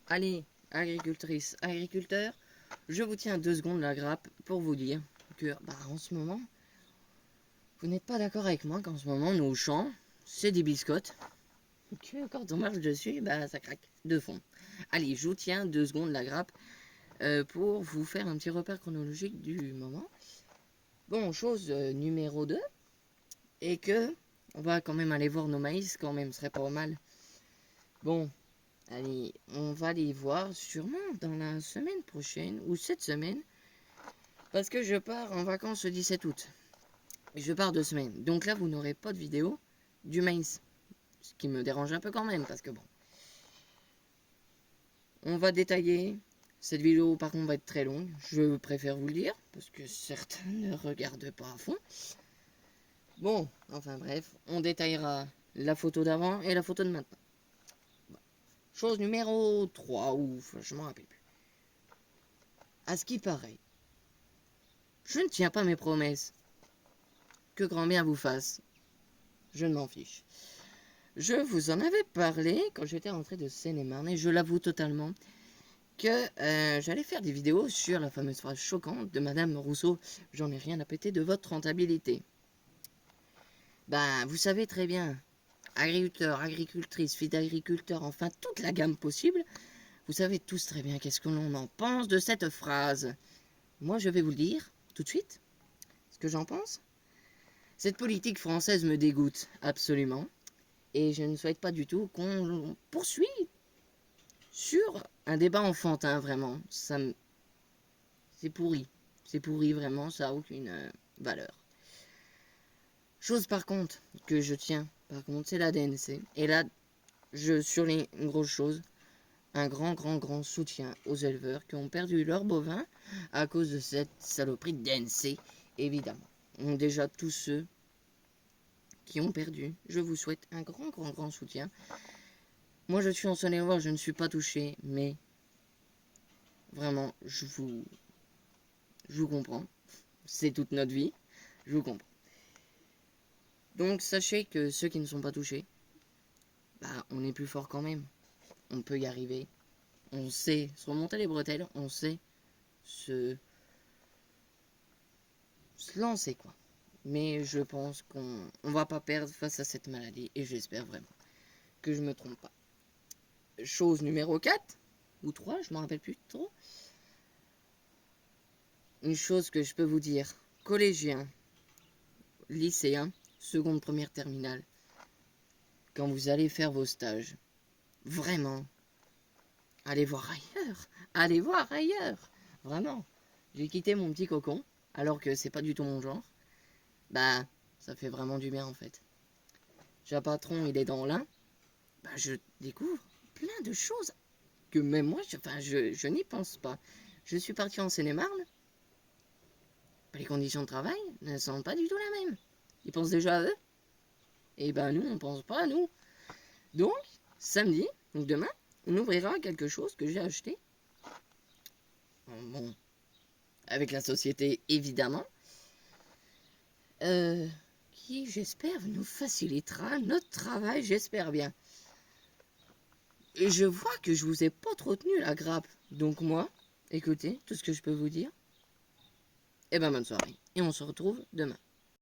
Allez, agricultrice, agriculteur, je vous tiens 2 secondes la grappe pour vous dire que, en ce moment, vous n'êtes pas d'accord avec moi qu'en ce moment, nos champs, c'est des biscottes. Que quand on marche dessus, ça craque de fond. Allez, je vous tiens 2 secondes la grappe pour vous faire un petit repère chronologique du moment. Bon, chose numéro 2, et que on va quand même aller voir nos maïs, quand même, ce serait pas mal. Bon, allez, on va les voir sûrement dans la semaine prochaine ou cette semaine. Parce que je pars en vacances le 17 août. Je pars 2 semaines. Donc là, vous n'aurez pas de vidéo du maïs. Ce qui me dérange un peu quand même, parce que bon. On va détailler. Cette vidéo, par contre, va être très longue. Je préfère vous le dire, parce que certains ne regardent pas à fond. Bon, enfin bref, on détaillera la photo d'avant et la photo de maintenant. Chose numéro 3, ouf, je m'en rappelle plus. À ce qui paraît, je ne tiens pas mes promesses. Que grand bien vous fasse. Je ne m'en fiche. Je vous en avais parlé quand j'étais rentré de Seine-et-Marne et je l'avoue totalement que j'allais faire des vidéos sur la fameuse phrase choquante de Madame Rousseau. J'en ai rien à péter de votre rentabilité. Vous savez très bien, agriculteurs, agricultrices, filles d'agriculteurs, enfin toute la gamme possible, vous savez tous très bien qu'est-ce que l'on en pense de cette phrase. Moi, je vais vous le dire tout de suite, ce que j'en pense. Cette politique française me dégoûte absolument. Et je ne souhaite pas du tout qu'on poursuive sur un débat enfantin, vraiment. C'est pourri. C'est pourri, vraiment, ça n'a aucune valeur. Chose par contre que je tiens, par contre, c'est la DNC. Et là, je surligne une grosse chose. Un grand soutien aux éleveurs qui ont perdu leurs bovins à cause de cette saloperie de DNC, évidemment. Déjà, tous ceux qui ont perdu, je vous souhaite un grand soutien. Moi, je suis en Saône-et-Loire, je ne suis pas touché, mais vraiment, je vous comprends. C'est toute notre vie, je vous comprends. Donc, sachez que ceux qui ne sont pas touchés, on est plus fort quand même. On peut y arriver. On sait se remonter les bretelles, on sait se lancer, quoi. Mais je pense qu'on va pas perdre face à cette maladie, et j'espère vraiment que je me trompe pas. Chose numéro 4, ou 3, je m'en rappelle plus trop. Une chose que je peux vous dire, collégiens, lycéens, seconde, première, terminale, quand vous allez faire vos stages, vraiment, allez voir ailleurs, allez voir ailleurs, vraiment. J'ai quitté mon petit cocon, alors que c'est pas du tout mon genre. Ça fait vraiment du bien en fait. J'ai un patron, il est dans l'Ain, je découvre plein de choses que même moi, je n'y pense pas. Je suis parti en Seine-et-Marne, les conditions de travail ne sont pas du tout les mêmes. Ils pensent déjà à eux, et nous, on pense pas à nous. Donc, samedi, donc demain, on ouvrira quelque chose que j'ai acheté. Bon, avec la société, évidemment. Qui, j'espère, nous facilitera notre travail, j'espère bien. Et je vois que je vous ai pas trop tenu la grappe. Donc moi, écoutez, tout ce que je peux vous dire, bonne soirée. Et on se retrouve demain.